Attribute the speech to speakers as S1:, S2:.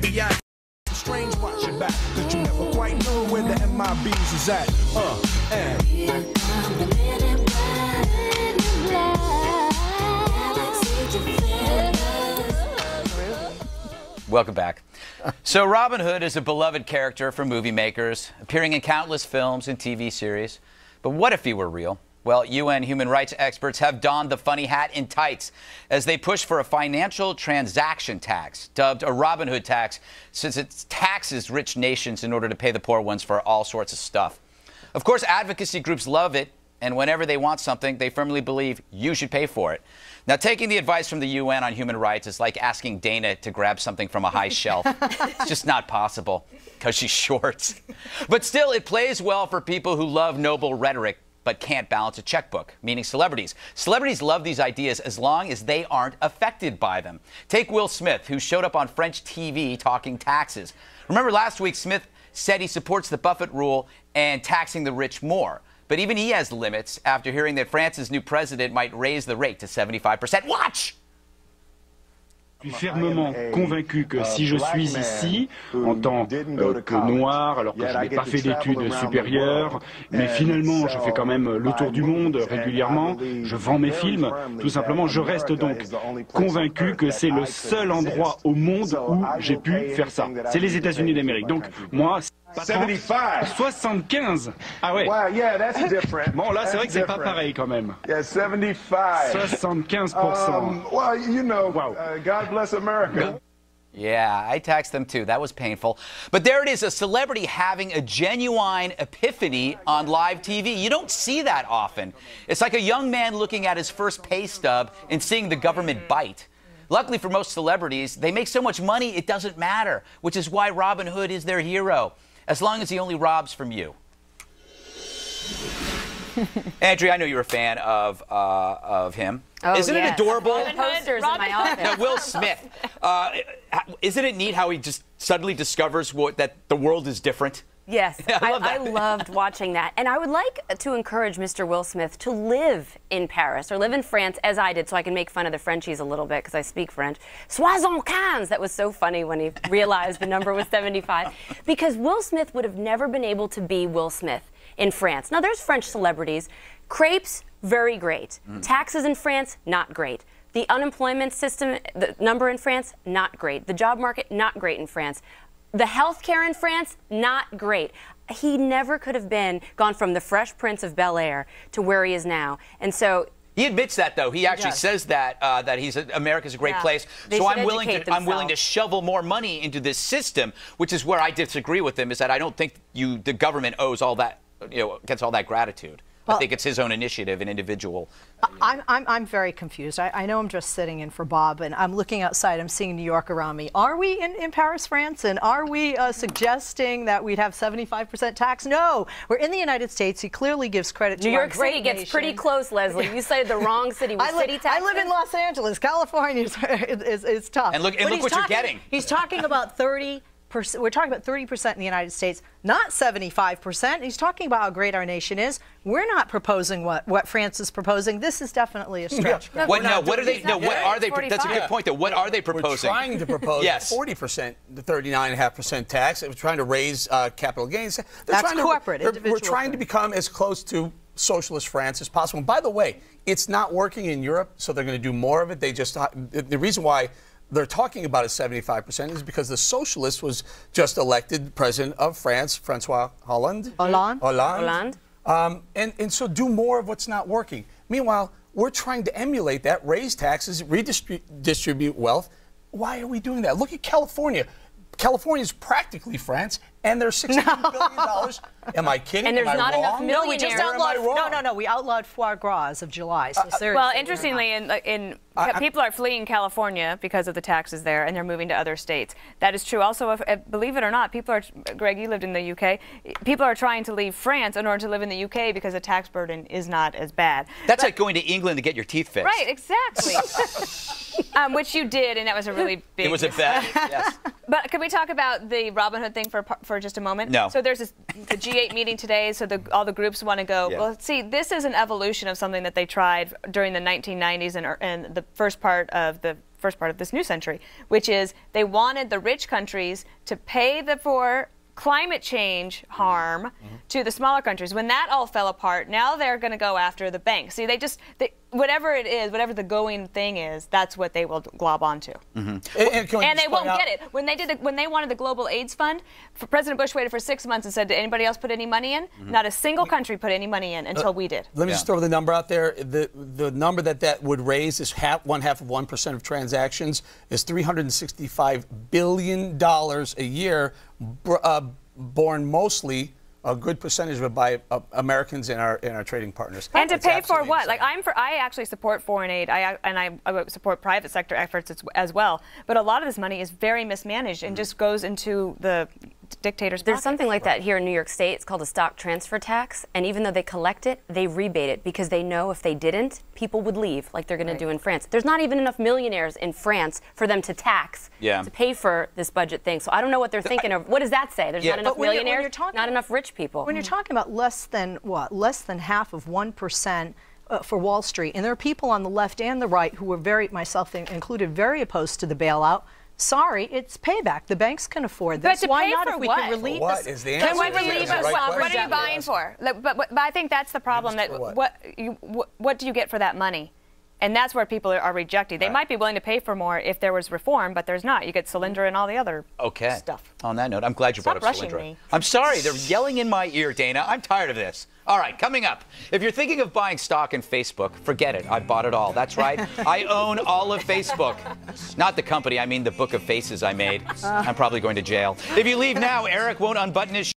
S1: FBI. Strange, watch your back, cause you never quite know where the MIBs is at.
S2: Welcome back. So Robin Hood is a beloved character for movie makers, appearing in countless films and TV series. But what if he were real? Well, UN human rights experts have donned the funny hat in tights as they push for a financial transaction tax, dubbed a Robin Hood tax, since it taxes rich nations in order to pay the poor ones for all sorts of stuff. Of course, advocacy groups love it, and whenever they want something, they firmly believe you should pay for it. Now, taking the advice from the UN on human rights is like asking Dana to grab something from a high shelf. It's just not possible, because she's short. But still, it plays well for people who love noble rhetoric but can't balance a checkbook, meaning celebrities. Celebrities love these ideas as long as they aren't affected by them. Take Will Smith, who showed up on French TV talking taxes. Remember last week, Smith said he supports the Buffett rule and taxing the rich more. But even he has limits after hearing that France's new president might raise the rate to 75%. Watch!
S3: Je suis fermement convaincu que si je suis ici en tant que noir, alors que je n'ai pas fait d'études supérieures, mais finalement je fais quand même le tour du monde régulièrement, je vends mes films, tout simplement, je reste donc convaincu que c'est le seul endroit au monde où j'ai pu faire ça. C'est les États-Unis d'Amérique. Donc moi, 75. Ah ouais. Bon, là, c'est vrai que c'est pas pareil quand même. 75%.
S4: Well, you know, God bless America.
S2: Yeah, I taxed them too. That was painful. But there it is, a celebrity having a genuine epiphany on live TV. You don't see that often. It's like a young man looking at his first pay stub and seeing the government bite. Luckily for most celebrities, they make so much money it doesn't matter, which is why Robin Hood is their hero, as long as he only robs from you. Andrea, I know you're a fan of him.
S5: Oh,
S2: Isn't it adorable?
S5: Posters in my office.
S2: Now, Will Smith, isn't it neat how he just suddenly discovers that the world is different?
S5: Yes, I loved watching that. And I would like to encourage Mr. Will Smith to live in Paris or live in France as I did, so I can make fun of the Frenchies a little bit because I speak French. 75. That was so funny when he realized the number was 75. Because Will Smith would have never been able to be Will Smith in France. Now, there's French celebrities. Crepes, very great. Taxes in France, not great. The unemployment system, the number in France, not great. The job market, not great in France. The health care in France, not great. He never could have gone from the Fresh Prince of Bel-Air to where he is now. And so
S2: he admits that, though. He actually says that America's a great place. So I'm willing to shovel more money into this system, which is where I disagree with him. Is that I don't think the government owes all that, gets all that gratitude. Well, I think it's his own initiative and individual.
S6: I'm very confused. I know I'm just sitting in for Bob, and I'm looking outside. I'm seeing New York around me. Are we in Paris, France? And are we suggesting that we'd have 75% tax? No. We're in the United States. He clearly gives credit to
S5: New York City gets pretty close, Leslie. You cited the wrong city. I
S6: live in Los Angeles. California is tough.
S2: And look what you're getting.
S6: He's talking about 30%. We're talking about 30% in the United States, not 75%. He's talking about how great our nation is. We're not proposing what France is proposing. This is definitely a stretch.
S2: What are they? That's a good point, though. What are they proposing?
S7: We're trying to propose 40%, the 39.5% tax. We're trying to raise capital gains.
S6: That's corporate.
S7: We're trying to become as close to socialist France as possible. And by the way, it's not working in Europe, so they're going to do more of it. The reason why they're talking about a 75% is because the socialist was just elected president of France, Francois Hollande. And so do more of what's not working. Meanwhile, we're trying to emulate that, raise taxes, redistribute wealth. Why are we doing that? Look at California. California is practically France, and there's $16 billion. Am I kidding?
S5: And there's not enough millionaires.
S6: No, we just outlawed. We outlawed foie gras as of July. So
S8: well, interestingly, people are fleeing California because of the taxes there, and they're moving to other states. That is true. Also, believe it or not, Greg, you lived in the UK. People are trying to leave France in order to live in the UK because the tax burden is not as bad.
S2: That's like going to England to get your teeth fixed.
S8: Right, exactly. Which you did, and that was a really big.
S2: It was a bet. Yes.
S8: But can we talk about the Robin Hood thing for just a moment?
S2: No.
S8: So there's the G8 meeting today, so all the groups want to go. Yeah. Well, see, this is an evolution of something that they tried during the 1990s and the first part of the first part of this new century, which is they wanted the rich countries to pay for climate change harm to the smaller countries. When that all fell apart, now they're going to go after the banks. See, whatever it is, whatever the going thing is, that's what they will glob onto.
S7: And
S8: they won't get it. When they wanted the Global AIDS Fund, President Bush waited for 6 months and said, did anybody else put any money in? Not a single country put any money in until we did.
S7: Let me just throw the number out there. The number that would raise is 1/2 of 1% of transactions is $365 billion a year, borne mostly a good percentage of it by Americans and our trading partners.
S8: And to pay for what? Like I actually support foreign aid, and I support private sector efforts as well. But a lot of this money is very mismanaged and just goes into the dictators'
S5: There's
S8: pockets.
S5: something like that here in New York State. It's called a stock transfer tax, and even though they collect it, they rebate it because they know if they didn't, people would leave, like they're going to do in France. There's not even enough millionaires in France for them to tax to pay for this budget thing. So I don't know what they're thinking of. What does that say? There's not enough millionaires, not enough rich people.
S6: When you're talking about less than 1/2 of 1% for Wall Street, and there are people on the left and the right who were myself included, very opposed to the bailout. Sorry, it's payback. The banks can afford this.
S8: But
S6: Why not if we can relieve
S7: what
S6: this?
S7: is the answer?
S8: Can we relieve us? What are you buying for? But I think that's the problem. That what do you get for that money? And that's where people are rejecting. They might be willing to pay for more if there was reform, but there's not. You get Solyndra and all the other stuff.
S2: On that note, I'm glad you brought up
S8: rushing
S2: Solyndra.
S8: me.
S2: I'm sorry, they're yelling in my ear, Dana. I'm tired of this. All right, coming up. If you're thinking of buying stock in Facebook, forget it. I bought it all. That's right. I own all of Facebook. Not the company. I mean the book of faces I made. I'm probably going to jail. If you leave now, Eric won't unbutton his